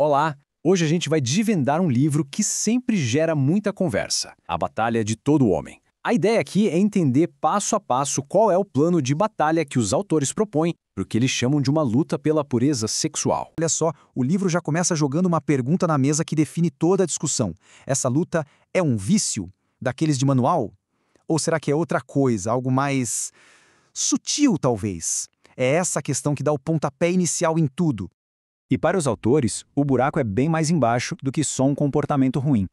Olá! Hoje a gente vai desvendar um livro que sempre gera muita conversa, A Batalha de Todo Homem. A ideia aqui é entender passo a passo qual é o plano de batalha que os autores propõem para o que eles chamam de uma luta pela pureza sexual. Olha só, o livro já começa jogando uma pergunta na mesa que define toda a discussão. Essa luta é um vício daqueles de manual? Ou será que é outra coisa, algo mais sutil, talvez? É essa a questão que dá o pontapé inicial em tudo. E para os autores, o buraco é bem mais embaixo do que só um comportamento ruim.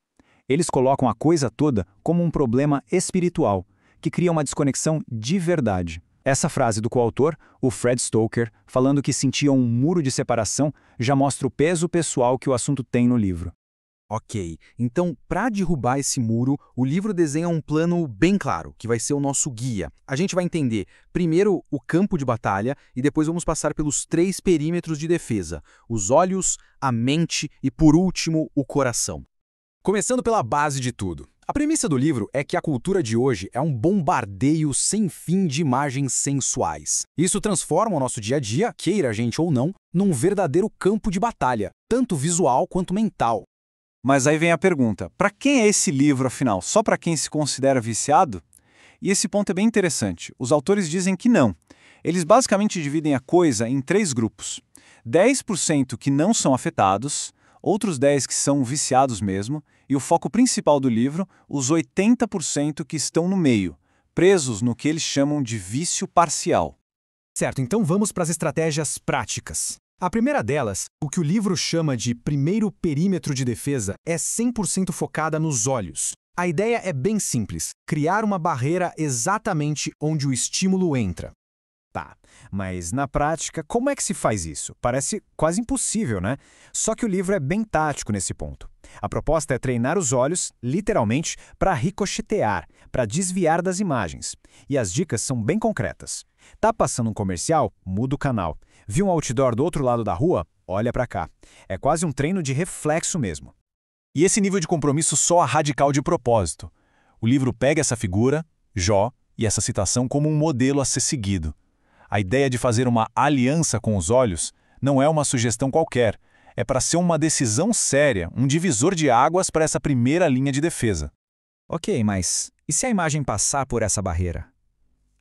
Eles colocam a coisa toda como um problema espiritual, que cria uma desconexão de verdade. Essa frase do coautor, o Fred Stoker, falando que sentia um muro de separação, já mostra o peso pessoal que o assunto tem no livro. Ok, então, para derrubar esse muro, o livro desenha um plano bem claro, que vai ser o nosso guia. A gente vai entender, primeiro, o campo de batalha e depois vamos passar pelos 3 perímetros de defesa: os olhos, a mente e, por último, o coração. Começando pela base de tudo. A premissa do livro é que a cultura de hoje é um bombardeio sem fim de imagens sensuais. Isso transforma o nosso dia a dia, queira a gente ou não, num verdadeiro campo de batalha, tanto visual quanto mental. Mas aí vem a pergunta, para quem é esse livro, afinal? Só para quem se considera viciado? E esse ponto é bem interessante. Os autores dizem que não. Eles basicamente dividem a coisa em 3 grupos. 10% que não são afetados, outros 10% que são viciados mesmo, e o foco principal do livro, os 80% que estão no meio, presos no que eles chamam de vício parcial. Certo, então vamos para as estratégias práticas. A primeira delas, o que o livro chama de primeiro perímetro de defesa, é 100% focada nos olhos. A ideia é bem simples, criar uma barreira exatamente onde o estímulo entra. Tá, mas na prática, como é que se faz isso? Parece quase impossível, né? Só que o livro é bem tático nesse ponto. A proposta é treinar os olhos, literalmente, para ricochetear, para desviar das imagens. E as dicas são bem concretas. Tá passando um comercial? Muda o canal. Viu um outdoor do outro lado da rua? Olha para cá. É quase um treino de reflexo mesmo. E esse nível de compromisso soa radical de propósito. O livro pega essa figura, Jó, e essa citação como um modelo a ser seguido. A ideia de fazer uma aliança com os olhos não é uma sugestão qualquer, é para ser uma decisão séria, um divisor de águas para essa primeira linha de defesa. Ok, mas e se a imagem passar por essa barreira?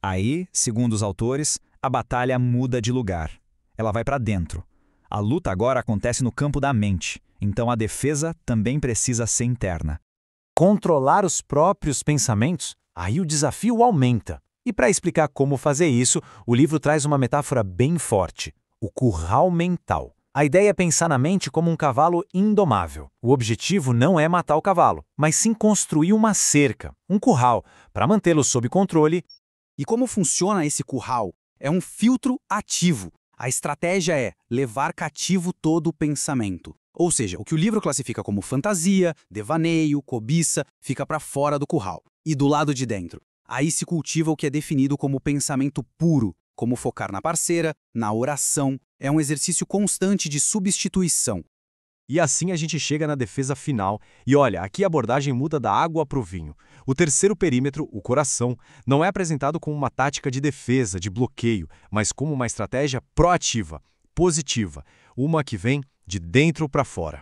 Aí, segundo os autores, a batalha muda de lugar. Ela vai para dentro. A luta agora acontece no campo da mente, então a defesa também precisa ser interna. Controlar os próprios pensamentos? Aí o desafio aumenta. E para explicar como fazer isso, o livro traz uma metáfora bem forte: o curral mental. A ideia é pensar na mente como um cavalo indomável. O objetivo não é matar o cavalo, mas sim construir uma cerca, um curral, para mantê-lo sob controle. E como funciona esse curral? É um filtro ativo. A estratégia é levar cativo todo o pensamento. Ou seja, o que o livro classifica como fantasia, devaneio, cobiça, fica para fora do curral. E do lado de dentro, aí se cultiva o que é definido como pensamento puro, como focar na parceira, na oração. É um exercício constante de substituição. E assim a gente chega na defesa final. E olha, aqui a abordagem muda da água para o vinho. O terceiro perímetro, o coração, não é apresentado como uma tática de defesa, de bloqueio, mas como uma estratégia proativa, positiva, uma que vem de dentro para fora.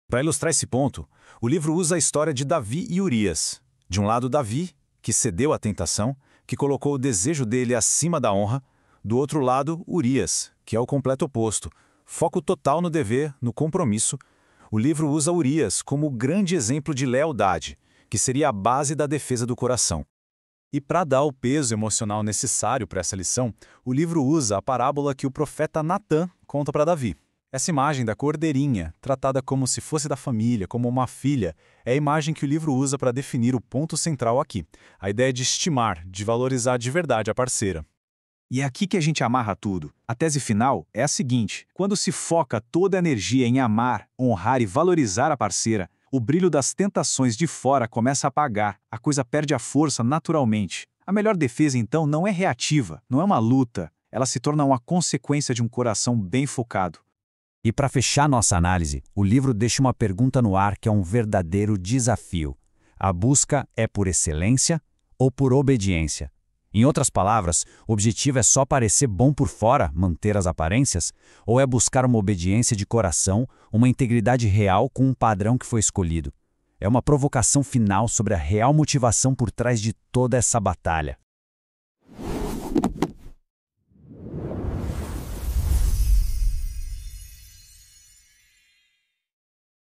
Para ilustrar esse ponto, o livro usa a história de Davi e Urias. De um lado, Davi, que cedeu à tentação, que colocou o desejo dele acima da honra. Do outro lado, Urias, que é o completo oposto, foco total no dever, no compromisso. O livro usa Urias como grande exemplo de lealdade, que seria a base da defesa do coração. E para dar o peso emocional necessário para essa lição, o livro usa a parábola que o profeta Natã conta para Davi. Essa imagem da cordeirinha, tratada como se fosse da família, como uma filha, é a imagem que o livro usa para definir o ponto central aqui, a ideia de estimar, de valorizar de verdade a parceira. E é aqui que a gente amarra tudo. A tese final é a seguinte: quando se foca toda a energia em amar, honrar e valorizar a parceira, o brilho das tentações de fora começa a apagar, a coisa perde a força naturalmente. A melhor defesa, então, não é reativa, não é uma luta, ela se torna uma consequência de um coração bem focado. E para fechar nossa análise, o livro deixa uma pergunta no ar que é um verdadeiro desafio. A busca é por excelência ou por obediência? Em outras palavras, o objetivo é só parecer bom por fora, manter as aparências, ou é buscar uma obediência de coração, uma integridade real com um padrão que foi escolhido? É uma provocação final sobre a real motivação por trás de toda essa batalha.